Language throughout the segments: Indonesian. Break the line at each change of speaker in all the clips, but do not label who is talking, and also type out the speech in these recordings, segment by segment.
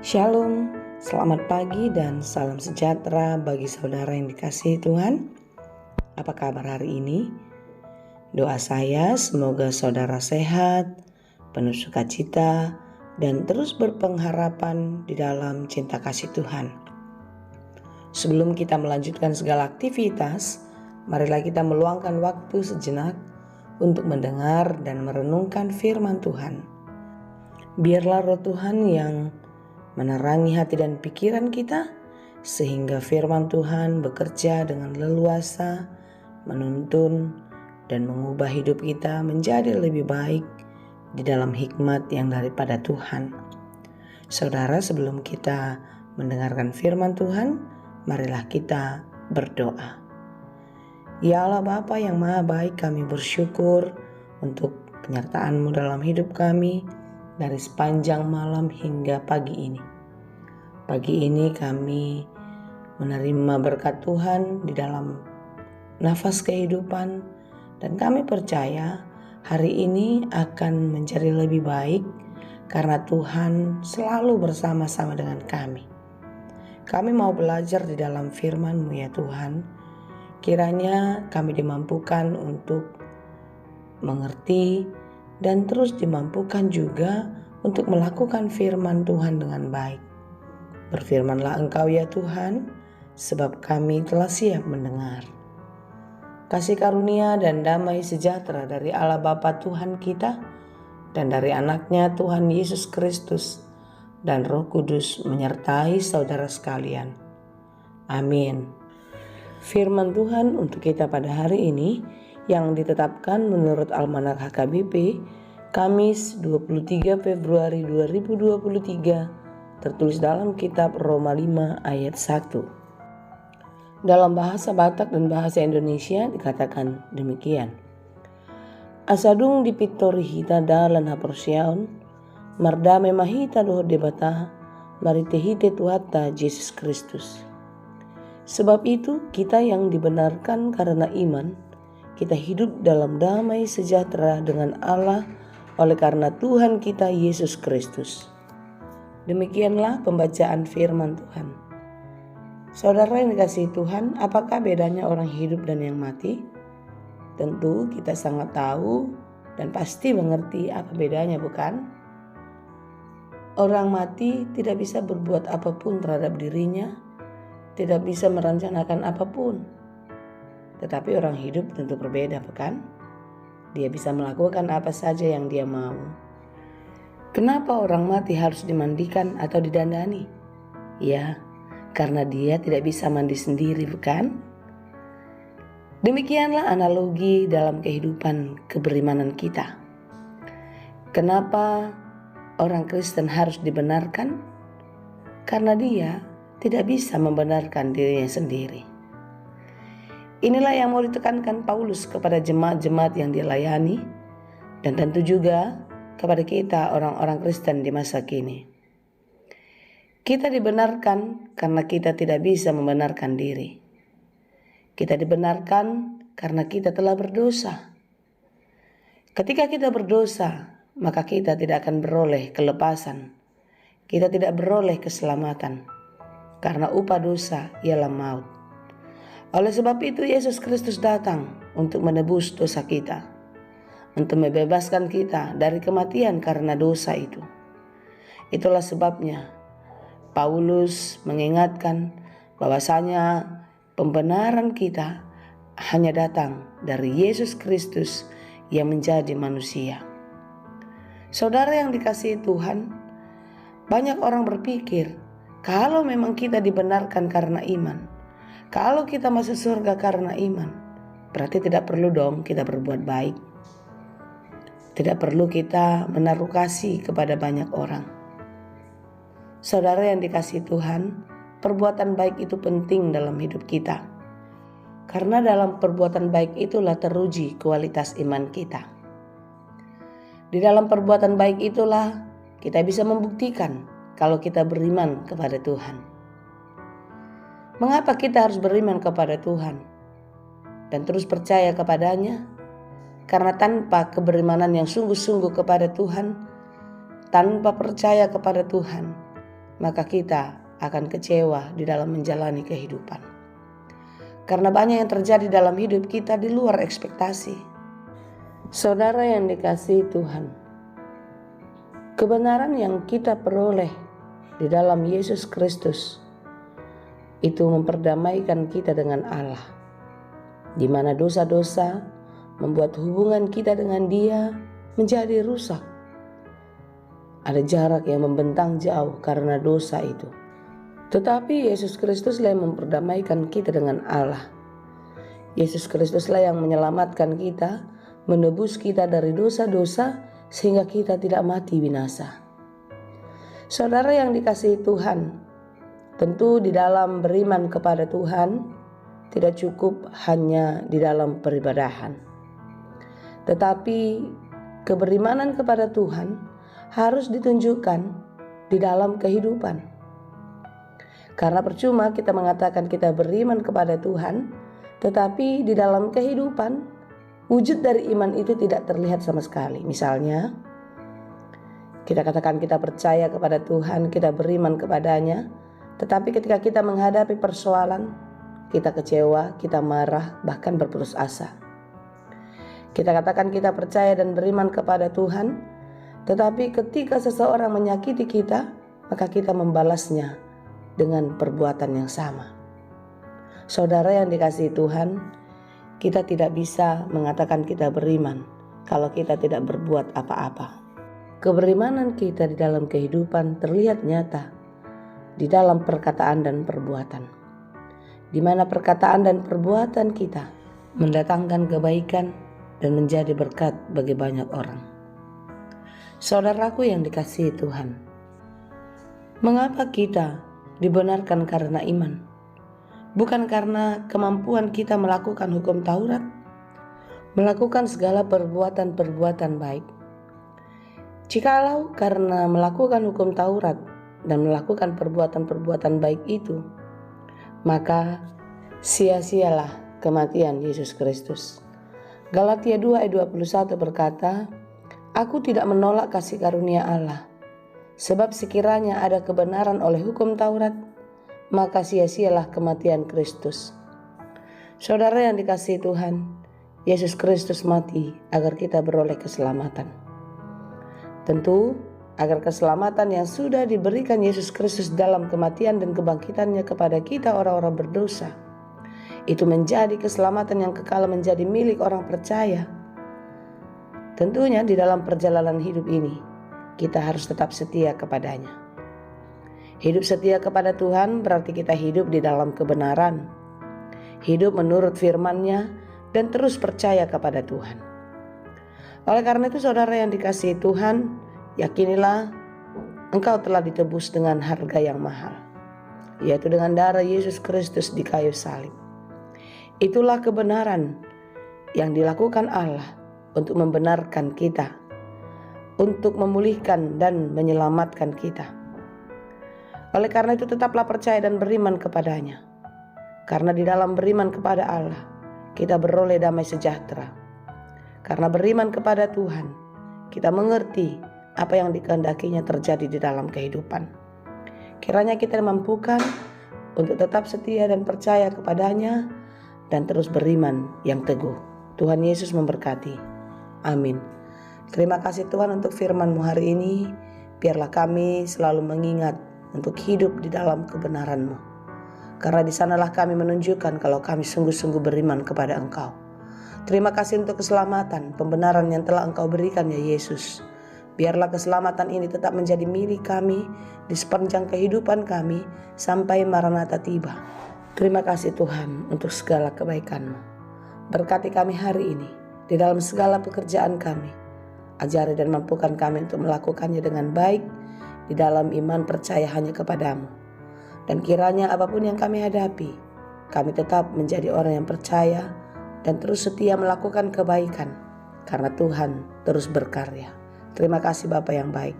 Shalom, selamat pagi dan salam sejahtera bagi saudara yang dikasihi Tuhan. Apa kabar hari ini? Doa saya semoga saudara sehat, penuh sukacita, dan terus berpengharapan di dalam cinta kasih Tuhan. Sebelum kita melanjutkan segala aktivitas, marilah kita meluangkan waktu sejenak untuk mendengar dan merenungkan firman Tuhan. Biarlah Roh Tuhan yang menerangi hati dan pikiran kita, sehingga firman Tuhan bekerja dengan leluasa, menuntun, dan mengubah hidup kita menjadi lebih baik di dalam hikmat yang daripada Tuhan. Saudara, sebelum kita mendengarkan firman Tuhan, marilah kita berdoa. Ya Allah Bapa yang Maha Baik, kami bersyukur untuk penyertaan-Mu dalam hidup kami dari sepanjang malam hingga pagi ini. Pagi ini kami menerima berkat Tuhan di dalam nafas kehidupan, dan kami percaya hari ini akan menjadi lebih baik karena Tuhan selalu bersama-sama dengan kami. Kami mau belajar di dalam firman-Mu ya Tuhan. Kiranya kami dimampukan untuk mengerti dan terus dimampukan juga untuk melakukan firman Tuhan dengan baik. Berfirmanlah Engkau ya Tuhan, sebab kami telah siap mendengar. Kasih karunia dan damai sejahtera dari Allah Bapa Tuhan kita dan dari anaknya Tuhan Yesus Kristus dan Roh Kudus menyertai saudara sekalian. Amin. Firman Tuhan untuk kita pada hari ini yang ditetapkan menurut Almanak HKBP Kamis 23 Februari 2023, tertulis dalam kitab Roma 5 ayat 1. Dalam bahasa Batak dan bahasa Indonesia dikatakan demikian. Asadung dipitori hita dalan haporsiaon, mardame mahita dohor debata, maritehite tuhatta Yesus Kristus. Sebab itu kita yang dibenarkan karena iman, kita hidup dalam damai sejahtera dengan Allah oleh karena Tuhan kita Yesus Kristus. Demikianlah pembacaan firman Tuhan. Saudara yang dikasihi Tuhan, apakah bedanya orang hidup dan yang mati? Tentu kita sangat tahu dan pasti mengerti apa bedanya, bukan? Orang mati tidak bisa berbuat apapun terhadap dirinya, tidak bisa merencanakan apapun. Tetapi orang hidup tentu berbeda, bukan? Dia bisa melakukan apa saja yang dia mau. Kenapa orang mati harus dimandikan atau didandani? Ya, karena dia tidak bisa mandi sendiri, bukan? Demikianlah analogi dalam kehidupan keberimanan kita. Kenapa orang Kristen harus dibenarkan? Karena dia tidak bisa membenarkan dirinya sendiri. Inilah yang mau ditekankan Paulus kepada jemaat-jemaat yang dilayani, dan tentu juga kepada kita orang-orang Kristen di masa kini. Kita dibenarkan karena kita tidak bisa membenarkan diri. Kita dibenarkan karena kita telah berdosa. Ketika kita berdosa, maka kita tidak akan beroleh kelepasan. Kita tidak beroleh keselamatan. Karena upah dosa ialah maut. Oleh sebab itu Yesus Kristus datang untuk menebus dosa kita, untuk membebaskan kita dari kematian karena dosa itu. Itulah sebabnya Paulus mengingatkan bahwasanya pembenaran kita hanya datang dari Yesus Kristus yang menjadi manusia. Saudara yang dikasihi Tuhan, banyak orang berpikir kalau memang kita dibenarkan karena iman, kalau kita masuk surga karena iman, berarti tidak perlu dong kita berbuat baik. Tidak perlu kita menaruh kasih kepada banyak orang. Saudara yang dikasihi Tuhan, perbuatan baik itu penting dalam hidup kita. Karena dalam perbuatan baik itulah teruji kualitas iman kita. Di dalam perbuatan baik itulah kita bisa membuktikan kalau kita beriman kepada Tuhan. Mengapa kita harus beriman kepada Tuhan dan terus percaya kepadanya? Karena tanpa keberimanan yang sungguh-sungguh kepada Tuhan, tanpa percaya kepada Tuhan, maka kita akan kecewa di dalam menjalani kehidupan. Karena banyak yang terjadi dalam hidup kita di luar ekspektasi. Saudara yang dikasihi Tuhan, kebenaran yang kita peroleh di dalam Yesus Kristus itu memperdamaikan kita dengan Allah, di mana dosa-dosa membuat hubungan kita dengan Dia menjadi rusak. Ada jarak yang membentang jauh karena dosa itu. Tetapi Yesus Kristuslah yang memperdamaikan kita dengan Allah. Yesus Kristuslah yang menyelamatkan kita, menebus kita dari dosa-dosa sehingga kita tidak mati binasa. Saudara yang dikasihi Tuhan, tentu di dalam beriman kepada Tuhan tidak cukup hanya di dalam peribadahan. Tetapi keberimanan kepada Tuhan harus ditunjukkan di dalam kehidupan. Karena percuma kita mengatakan kita beriman kepada Tuhan, tetapi di dalam kehidupan wujud dari iman itu tidak terlihat sama sekali. Misalnya, kita katakan kita percaya kepada Tuhan, kita beriman kepadanya, tetapi ketika kita menghadapi persoalan, kita kecewa, kita marah, bahkan berputus asa. Kita katakan kita percaya dan beriman kepada Tuhan, tetapi ketika seseorang menyakiti kita, maka kita membalasnya dengan perbuatan yang sama. Saudara yang dikasihi Tuhan, kita tidak bisa mengatakan kita beriman kalau kita tidak berbuat apa-apa. Keberimanan kita di dalam kehidupan terlihat nyata di dalam perkataan dan perbuatan, di mana perkataan dan perbuatan kita mendatangkan kebaikan dan menjadi berkat bagi banyak orang. Saudaraku yang dikasihi Tuhan, mengapa kita dibenarkan karena iman, bukan karena kemampuan kita melakukan hukum Taurat, melakukan segala perbuatan-perbuatan baik? Jikalau karena melakukan hukum Taurat dan melakukan perbuatan-perbuatan baik itu, maka sia-sialah kematian Yesus Kristus. Galatia 2 ayat 21 berkata, "Aku tidak menolak kasih karunia Allah, sebab sekiranya ada kebenaran oleh hukum Taurat, maka sia-sialah kematian Kristus." Saudara yang dikasihi Tuhan, Yesus Kristus mati agar kita beroleh keselamatan. Tentu, agar keselamatan yang sudah diberikan Yesus Kristus dalam kematian dan kebangkitannya kepada kita orang-orang berdosa, itu menjadi keselamatan yang kekal, menjadi milik orang percaya. Tentunya di dalam perjalanan hidup ini, kita harus tetap setia kepadanya. Hidup setia kepada Tuhan berarti kita hidup di dalam kebenaran, hidup menurut firman-Nya, dan terus percaya kepada Tuhan. Oleh karena itu, saudara yang dikasihi Tuhan, yakinilah engkau telah ditebus dengan harga yang mahal, yaitu dengan darah Yesus Kristus di kayu salib. Itulah kebenaran yang dilakukan Allah untuk membenarkan kita, untuk memulihkan dan menyelamatkan kita. Oleh karena itu, tetaplah percaya dan beriman kepadanya. Karena di dalam beriman kepada Allah, kita beroleh damai sejahtera. Karena beriman kepada Tuhan, kita mengerti apa yang dikehendakinya terjadi di dalam kehidupan. Kiranya kita dimampukan untuk tetap setia dan percaya kepadanya dan terus beriman yang teguh. Tuhan Yesus memberkati. Amin. Terima kasih Tuhan untuk firman-Mu hari ini. Biarlah kami selalu mengingat untuk hidup di dalam kebenaran-Mu. Karena di sanalah kami menunjukkan kalau kami sungguh-sungguh beriman kepada Engkau. Terima kasih untuk keselamatan, pembenaran yang telah Engkau berikan ya Yesus. Biarlah keselamatan ini tetap menjadi milik kami di sepanjang kehidupan kami sampai Maranatha tiba. Terima kasih Tuhan untuk segala kebaikan-Mu. Berkati kami hari ini di dalam segala pekerjaan kami. Ajari dan mampukan kami untuk melakukannya dengan baik di dalam iman percaya hanya kepadamu. Dan kiranya apapun yang kami hadapi, kami tetap menjadi orang yang percaya dan terus setia melakukan kebaikan karena Tuhan terus berkarya. Terima kasih Bapa yang baik.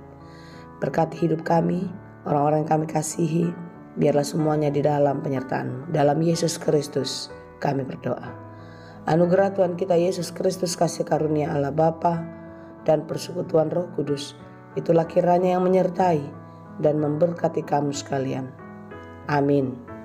Berkati hidup kami, orang-orang yang kami kasihi, biarlah semuanya di dalam penyertaan-Mu. Dalam Yesus Kristus kami berdoa. Anugerah Tuhan kita Yesus Kristus, kasih karunia Allah Bapa dan persekutuan Roh Kudus, itulah kiranya yang menyertai dan memberkati kamu sekalian. Amin.